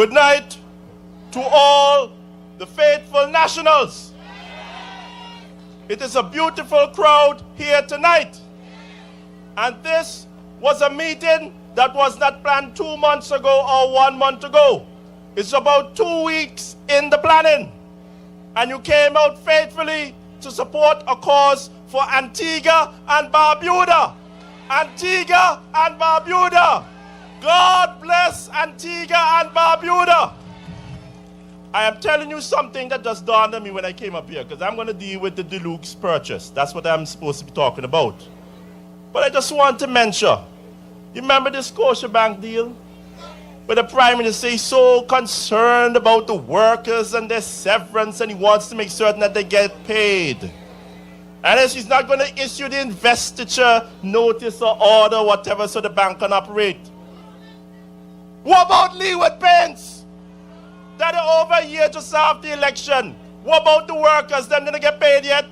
Good night to all the faithful nationals. It is a beautiful crowd here tonight. And this was a meeting that was not planned 2 months ago or 1 month ago. It's about 2 weeks in the planning. And you came out faithfully to support a cause for Antigua and Barbuda. Antigua and Barbuda. God bless Antigua and Barbuda. I am telling you something that just dawned on me when I came up here, because I'm going to deal with the Deluxe purchase. That's what I'm supposed to be talking about. But I just want to mention, you remember the Scotiabank deal? Where the Prime Minister is so concerned about the workers and their severance, and he wants to make certain that they get paid. And as he's not going to issue the investiture notice or order, whatever, so the bank can operate. What about Leeward Paints? That are over a year just after the election. What about the workers? Them didn't get paid yet?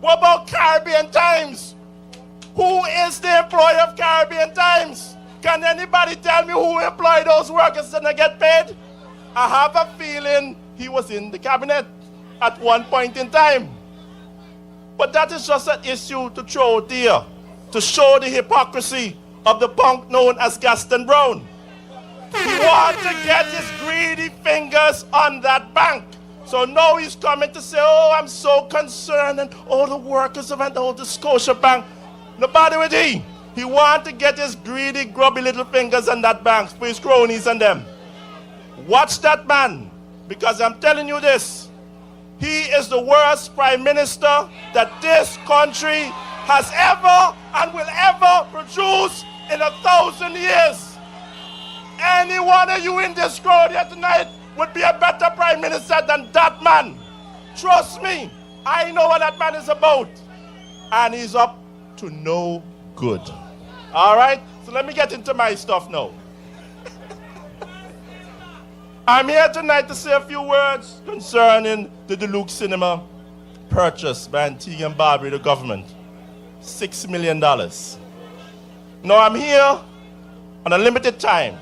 What about Caribbean Times? Who is the employer of Caribbean Times? Can anybody tell me who employed those workers and didn't get paid? I have a feeling he was in the cabinet at one point in time. But that is just an issue to throw there, to show the hypocrisy of the punk known as Gaston Brown. He wants to get his greedy fingers on that bank. So now he's coming to say, oh, I'm so concerned, and all the workers have went out to Scotiabank. Nobody with he. He wants to get his greedy, grubby little fingers on that bank for his cronies and them. Watch that man, because I'm telling you this. He is the worst prime minister that this country has ever and will ever produce in 1,000 years. Any one of you in this crowd here tonight would be a better prime minister than that man. Trust me, I know what that man is about. And he's up to no good. All right? So let me get into my stuff now. I'm here tonight to say a few words concerning the Deluxe Cinema purchase by Antigua and Barbuda, the government. $6 million. Now I'm here on a limited time.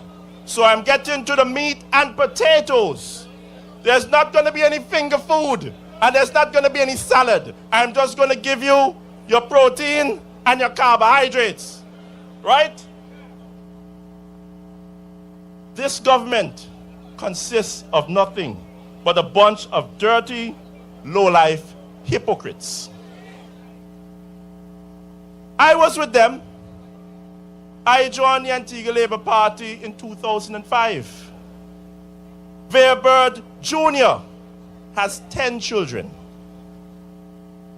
So I'm getting to the meat and potatoes. There's not going to be any finger food, and there's not going to be any salad. I'm just going to give you your protein and your carbohydrates. Right? This government consists of nothing but a bunch of dirty, low-life hypocrites. I was with them. I joined the Antigua Labour Party in 2005. Vere Jr. has 10 children.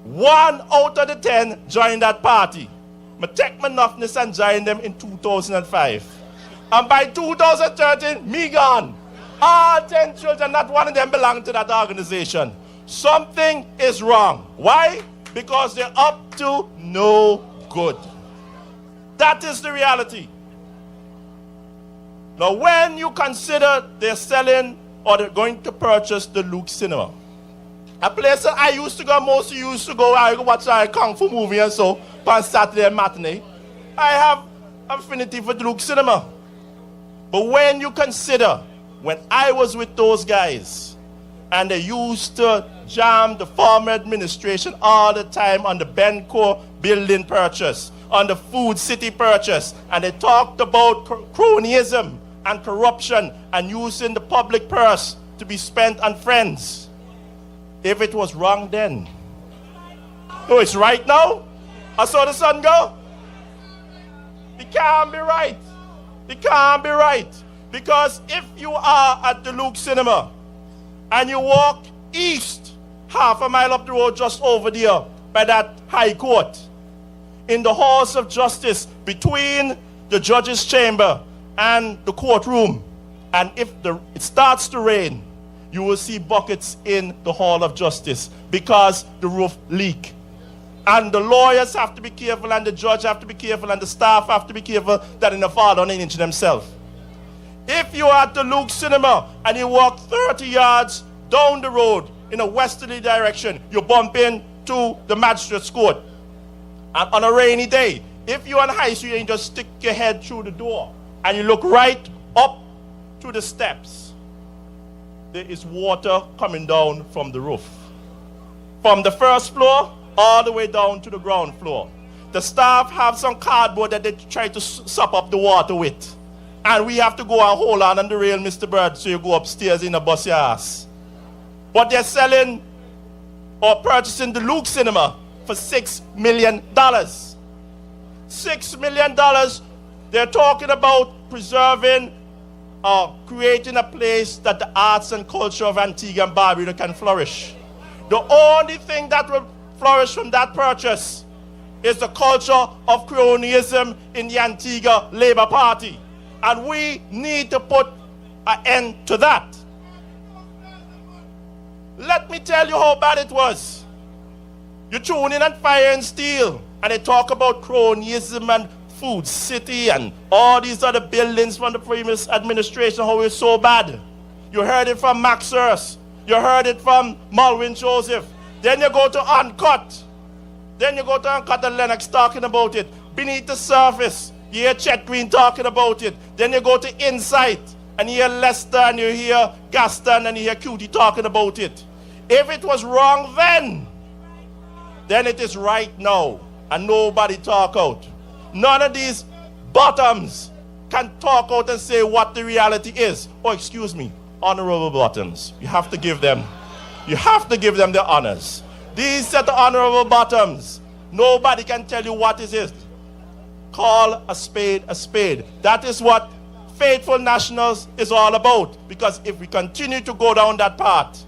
1 out of the 10 joined that party. I take my enoughness and joined them in 2005. And by 2013, me gone. All 10 children, not one of them belong to that organization. Something is wrong. Why? Because they're up to no good. That is the reality. Now, when you consider they're selling or they're going to purchase the Deluxe Cinema, a place that I used to go, most of you used to go, I go watch a Kung Fu movie and so, on Saturday and matinee, I have affinity for the Deluxe Cinema. But when you consider, when I was with those guys, and they used to jam the former administration all the time on the Benco building purchase, on the Food City purchase, and they talked about cronyism and corruption and using the public purse to be spent on friends. If it was wrong then, oh, it's right now? I saw the sun go. It can't be right. It can't be right. Because if you are at the Deluxe Cinema and you walk east, half a mile up the road just over there by that High Court, in the halls of justice between the judge's chamber and the courtroom, and if it starts to rain, you will see buckets in the hall of justice because the roof leak. And the lawyers have to be careful, and the judge have to be careful, and the staff have to be careful that they don't fall on an inch themselves. If you are at the Deluxe Cinema and you walk 30 yards down the road in a westerly direction, you bump into the magistrate's court. And on a rainy day, if you're on High Street and you just stick your head through the door and you look right up to the steps, there is water coming down from the roof. From the first floor all the way down to the ground floor. The staff have some cardboard that they try to sop up the water with. And we have to go and hold on the rail, Mr. Bird, so you go upstairs in a bus your ass. But they're selling or purchasing the Luke Cinema for $6 million. $6 million. They're talking about preserving or creating a place that the arts and culture of Antigua and Barbuda can flourish. The only thing that will flourish from that purchase is the culture of cronyism in the Antigua Labour Party. And we need to put an end to that. Let me tell you how bad it was. You tune in at Fire and Steel, and they talk about cronyism and Food City and all these other buildings from the previous administration, how it's so bad. You heard it from Max Hurst. You heard it from Malwin Joseph. Then you go to Uncut. And Lennox talking about it. Beneath the surface, you hear Chet Green talking about it. Then you go to Insight, and you hear Lester, and you hear Gaston, and you hear Cutie talking about it. If it was wrong then it is right now. And nobody talk out. None of these bottoms can talk out and say what the reality is. Oh, excuse me, honorable bottoms. You have to give them the honors. These set of honorable bottoms. Nobody can tell you what is it. Call a spade a spade. That is what Faithful Nationals is all about. Because if we continue to go down that path,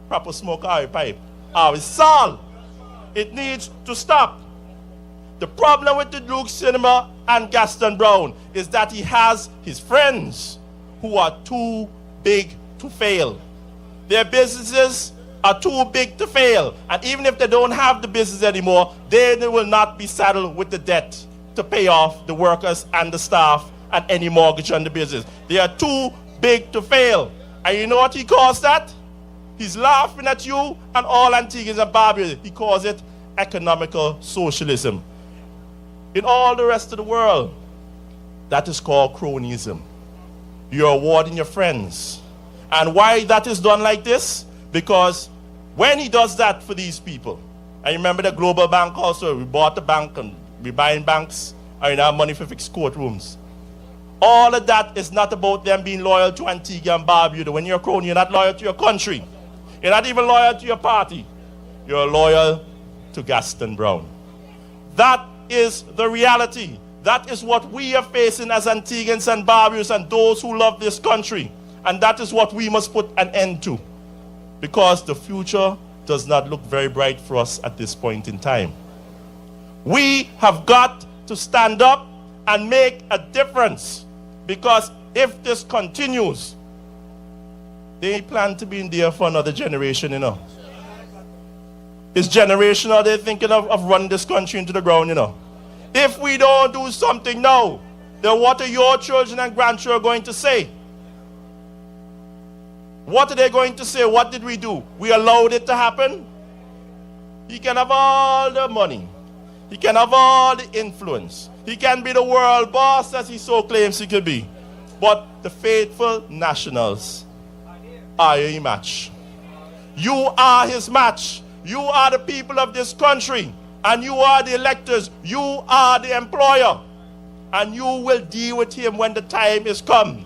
proper smoke our pipe, our soul, it needs to stop. The problem with the Luke Cinema and Gaston Brown is that he has his friends who are too big to fail. Their businesses are too big to fail. And even if they don't have the business anymore, they will not be saddled with the debt to pay off the workers and the staff and any mortgage on the business. They are too big to fail. And you know what he calls that? He's laughing at you and all Antiguans and Barbuda. He calls it economical socialism. In all the rest of the world, that is called cronyism. You're awarding your friends. And why that is done like this? Because when he does that for these people, I remember the Global Bank also, we bought the bank and we're buying banks and have money for fixed courtrooms. All of that is not about them being loyal to Antigua and Barbuda. When you're a crony, you're not loyal to your country. You're not even loyal to your party. You're loyal to Gaston Brown. That is the reality. That is what we are facing as Antiguans and Barbudans and those who love this country. And that is what we must put an end to. Because the future does not look very bright for us at this point in time. We have got to stand up and make a difference. Because if this continues, they plan to be in there for another generation, you know. It's generational. They're thinking of running this country into the ground, you know. If we don't do something now, then what are your children and grandchildren going to say? What are they going to say? What did we do? We allowed it to happen? He can have all the money. He can have all the influence. He can be the world boss as he so claims he could be. But the Faithful Nationals are your match. You are his match. You are the people of this country. And you are the electors. You are the employer. And you will deal with him when the time is come.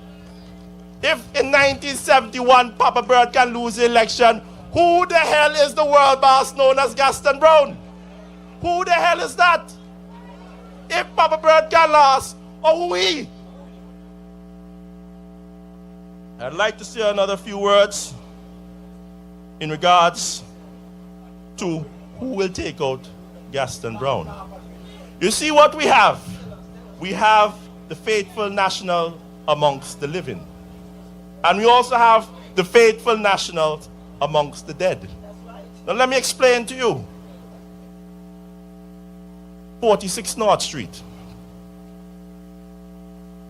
If in 1971 Papa Bird can lose the election, who the hell is the world boss known as Gaston Brown? Who the hell is that? If Papa Bird can last, or who he? I'd like to say another few words in regards to who will take out Gaston Brown. You see what we have? We have the Faithful National amongst the living. And we also have the Faithful Nationals amongst the dead. Now let me explain to you. 46 North Street.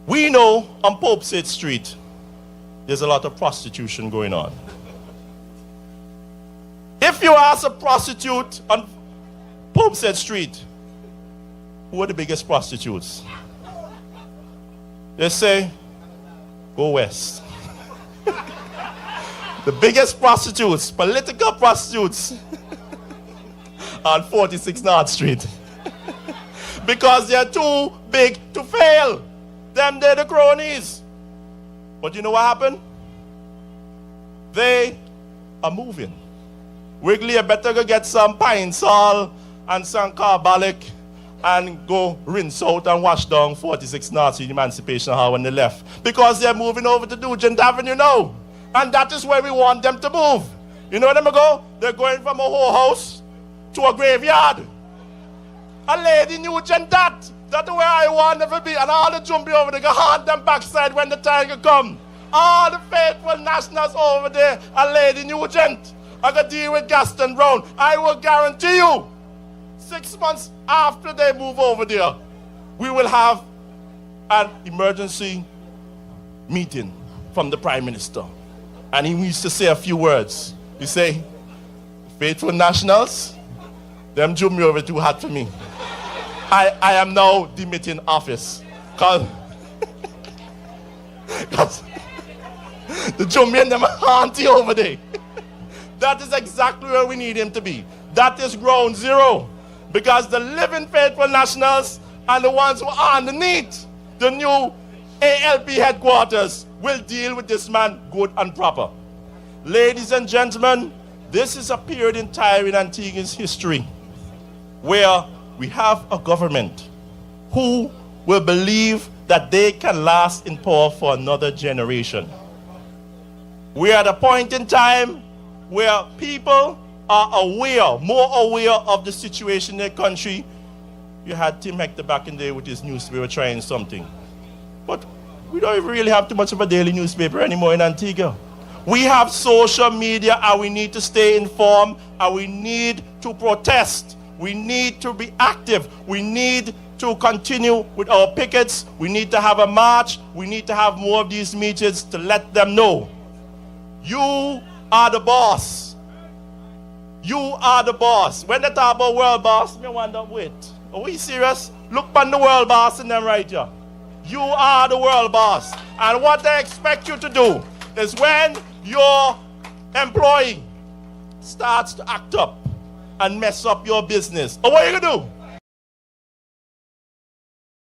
We know on Pope's Street there's a lot of prostitution going on. If you ask a prostitute on Pope's Street, who are the biggest prostitutes? They say, go west. The biggest prostitutes, political prostitutes, on 46 North Street. Because they're too big to fail. Them, they're the cronies. But you know what happened? They are moving. Wiggly, you better go get some pine sol and some carbolic and go rinse out and wash down 46 North Street Emancipation Hall when they left. Because they're moving over to Nugent Avenue now. And that is where we want them to move. You know where they go? They're going from a whorehouse to a graveyard. A lady Nugent that. That's where I want them to be. And all the jumpy over there, go hard them backside when the time come. All the faithful nationals over there, a lady Nugent. I got to deal with Gaston Brown. I will guarantee you, 6 months after they move over there, we will have an emergency meeting from the Prime Minister. And he used to say a few words. He say, faithful nationals, them jumpy over too hard for me. I am now demitting office. Because the Jamaican them auntie over there. That is exactly where we need him to be. That is ground zero. Because the living faithful nationals and the ones who are underneath the new A.B.LP headquarters will deal with this man good and proper. Ladies and gentlemen, this is a period in time in Antigua's history where we have a government who will believe that they can last in power for another generation. We are at a point in time where people are aware, more aware of the situation in their country. You had Tim Hector back in the day with his newspaper trying something. But we don't even really have too much of a daily newspaper anymore in Antigua. We have social media and we need to stay informed and we need to protest. We need to be active. We need to continue with our pickets. We need to have a march. We need to have more of these meetings to let them know. You are the boss. You are the boss. When they talk about world boss, me wonder, wait, are we serious? Look on the world boss in them right here. You are the world boss. And what they expect you to do is when your employee starts to act up and mess up your business, what are you going to do?